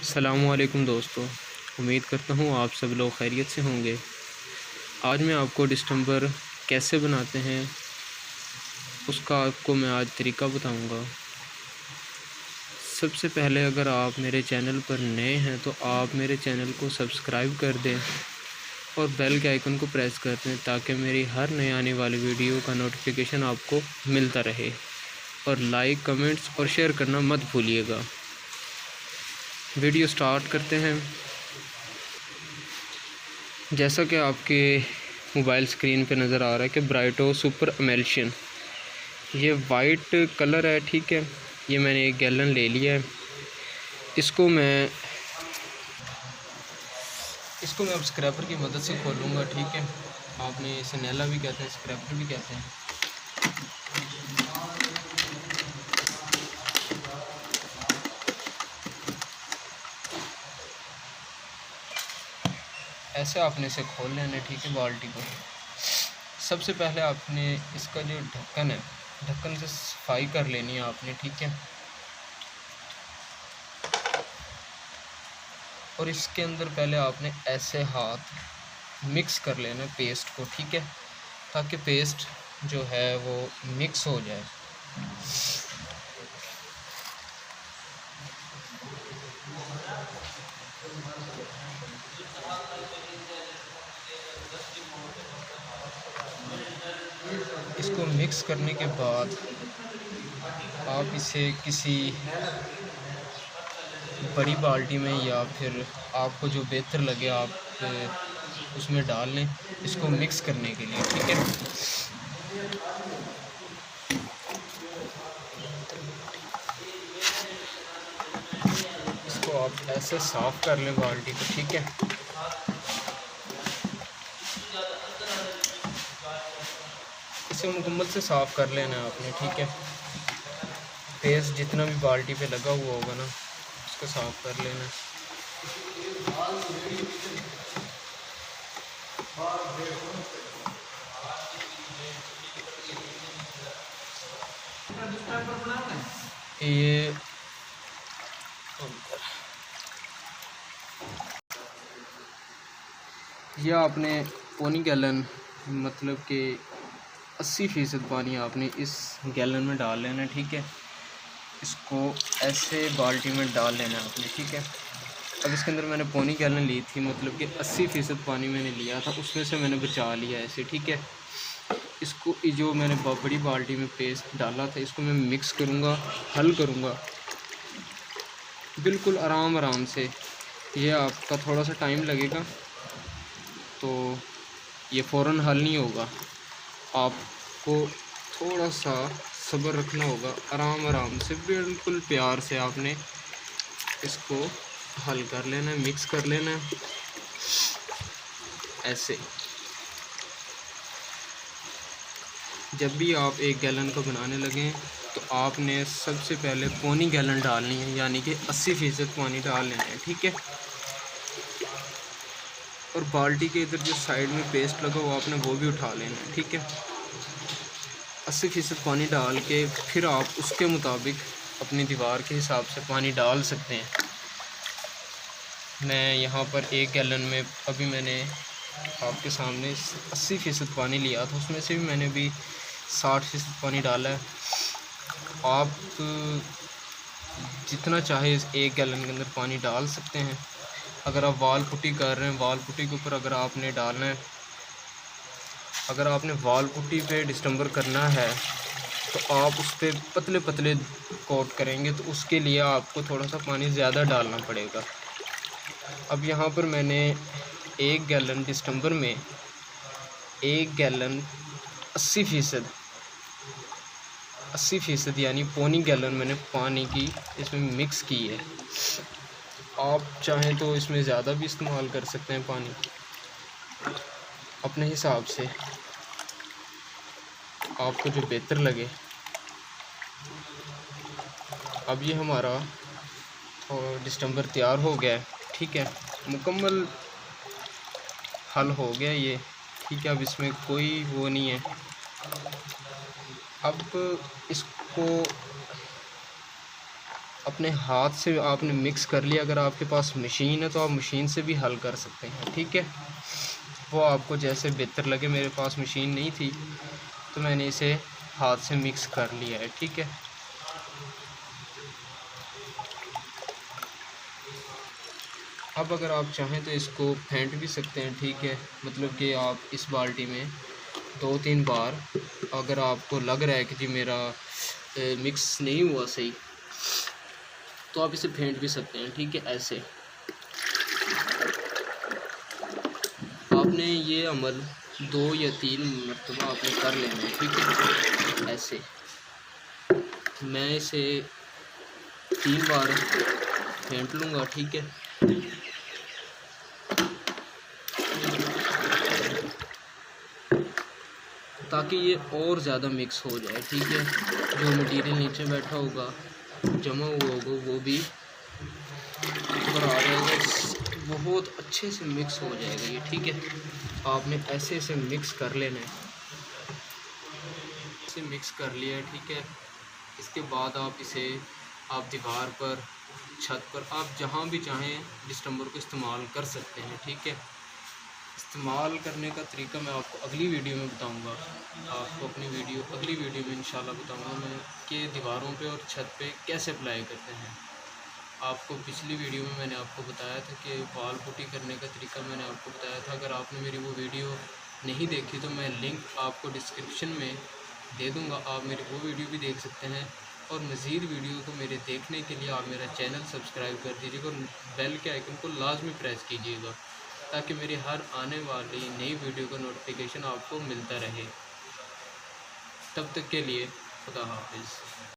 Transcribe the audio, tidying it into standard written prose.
अस्सलामुअलैकुम दोस्तों, उम्मीद करता हूँ आप सब लोग खैरियत से होंगे। आज मैं आपको डिस्टेंबर कैसे बनाते हैं उसका आपको मैं आज तरीका बताऊँगा। सबसे पहले अगर आप मेरे चैनल पर नए हैं तो आप मेरे चैनल को सब्सक्राइब कर दें और बेल के आइकन को प्रेस कर दें ताकि मेरी हर नए आने वाली वीडियो का नोटिफिकेशन आपको मिलता रहे। और लाइक, कमेंट्स और शेयर करना मत भूलिएगा। वीडियो स्टार्ट करते हैं। जैसा कि आपके मोबाइल स्क्रीन पे नज़र आ रहा है कि ब्राइटो सुपर एमल्शन, ये वाइट कलर है, ठीक है। ये मैंने 1 गैलन ले लिया है। इसको मैं अब स्क्रैपर की मदद से खोलूँगा, ठीक है। आपने इसे नैला भी कहते हैं, स्क्रैपर भी कहते हैं। ऐसे आपने इसे खोल लेना है, ठीक है, बाल्टी को। सबसे पहले आपने इसका जो ढक्कन है, ढक्कन से सफाई कर लेनी है आपने, ठीक है। और इसके अंदर पहले आपने ऐसे हाथ मिक्स कर लेना है पेस्ट को, ठीक है, ताकि पेस्ट जो है वो मिक्स हो जाए। इसको मिक्स करने के बाद आप इसे किसी बड़ी बाल्टी में या फिर आपको जो बेहतर लगे आप उसमें डाल लें, इसको मिक्स करने के लिए, ठीक है। इसको आप ऐसे साफ़ कर लें बाल्टी को, ठीक है। इसे मुकम्मल से साफ़ कर लेना है आपने, ठीक है। पेस्ट जितना भी बाल्टी पे लगा हुआ होगा ना, उसको साफ़ कर लेना है। ये आपने पौनी गैलन मतलब कि 80% पानी आपने इस गैलन में डाल लेना है, ठीक है। इसको ऐसे बाल्टी में डाल लेना है आपने, ठीक है। अब इसके अंदर मैंने पौनी गैलन ली थी, मतलब कि 80% पानी मैंने लिया था, उसमें से मैंने बचा लिया ऐसे, ठीक है। इसको जो मैंने बड़ी बाल्टी में पेस्ट डाला था, इसको मैं मिक्स करूँगा, हल करूँगा बिल्कुल आराम से। ये आपका थोड़ा सा टाइम लगेगा, तो ये फ़ौरन हल नहीं होगा। आपको थोड़ा सा सब्र रखना होगा, आराम से बिल्कुल प्यार से आपने इसको हल कर लेना है, मिक्स कर लेना है ऐसे। जब भी आप 1 गैलन को बनाने लगें तो आपने सबसे पहले पौनी गैलन डालनी है, यानी कि 80% पानी डाल लेना है, ठीक है। और बाल्टी के इधर जो साइड में पेस्ट लगा हुआ आपने वो भी उठा लेना है, ठीक है। 80% पानी डाल के फिर आप उसके मुताबिक अपनी दीवार के हिसाब से पानी डाल सकते हैं। मैं यहाँ पर 1 गैलन में अभी मैंने आपके सामने 80% पानी लिया था, उसमें से भी मैंने भी 60% पानी डाला है। आप जितना चाहे इस 1 गैलन के अंदर पानी डाल सकते हैं। अगर आप वाल पुट्टी कर रहे हैं, वाल पुट्टी के ऊपर अगर आपने डालना है, अगर आपने वाल पुट्टी पे डिस्टेंबर करना है तो आप उस पर पतले पतले कोट करेंगे, तो उसके लिए आपको थोड़ा सा पानी ज़्यादा डालना पड़ेगा। अब यहाँ पर मैंने 1 गैलन डिस्टेंबर में 1 गैलन 80% यानी पौनी गैलन मैंने पानी की इसमें मिक्स की है। आप चाहें तो इसमें ज़्यादा भी इस्तेमाल कर सकते हैं पानी अपने हिसाब से, आपको जो बेहतर लगे। अब ये हमारा डिस्टेंबर तैयार हो गया है, ठीक है, मुकम्मल हल हो गया ये, ठीक है। अब इसमें कोई वो नहीं है। अब इसको अपने हाथ से आपने मिक्स कर लिया। अगर आपके पास मशीन है तो आप मशीन से भी हल कर सकते हैं, ठीक है। वो आपको जैसे बेहतर लगे। मेरे पास मशीन नहीं थी तो मैंने इसे हाथ से मिक्स कर लिया है, ठीक है। अब अगर आप चाहें तो इसको फेंट भी सकते हैं, ठीक है। मतलब कि आप इस बाल्टी में 2-3 बार, अगर आपको लग रहा है कि जी मेरा मिक्स नहीं हुआ सही, तो आप इसे फेंट भी सकते हैं, ठीक है। ऐसे आपने ये अमल 2 या 3 मरतबा आपने कर लेना है, ठीक है। ऐसे मैं इसे 3 बार फेंट लूँगा, ठीक है। ताकि ये और ज़्यादा मिक्स हो जाए, ठीक है। जो मटेरियल नीचे बैठा होगा, जमा हुआ होगा, वो भी ऊपर आ जाएगा, बहुत अच्छे से मिक्स हो जाएगा ये, ठीक है। आपने ऐसे से मिक्स कर लेना है। इसे मिक्स कर लिया है, ठीक है। इसके बाद आप इसे दीवार पर, छत पर, आप जहाँ भी चाहें डिस्टेंबर को इस्तेमाल कर सकते हैं, ठीक है। इस्तेमाल करने का तरीका मैं आपको अगली वीडियो में बताऊंगा। आपको अपनी अगली वीडियो में इंशाल्लाह बताऊंगा मैं कि दीवारों पे और छत पे कैसे अप्लाई करते हैं। आपको पिछली वीडियो में मैंने आपको बताया था कि वॉल पुट्टी करने का तरीका मैंने आपको बताया था। अगर आपने मेरी वो वीडियो नहीं देखी तो मैं लिंक आपको डिस्क्रिप्शन में दे दूँगा, आप मेरी वो वीडियो भी देख सकते हैं। और मज़ीद वीडियो को मेरे देखने के लिए आप मेरा चैनल सब्सक्राइब कर दीजिएगा और बेल के आइकन को लाजमी प्रेस कीजिएगा, ताकि मेरी हर आने वाली नई वीडियो का नोटिफिकेशन आपको मिलता रहे। तब तक के लिए खुदा हाफिज़।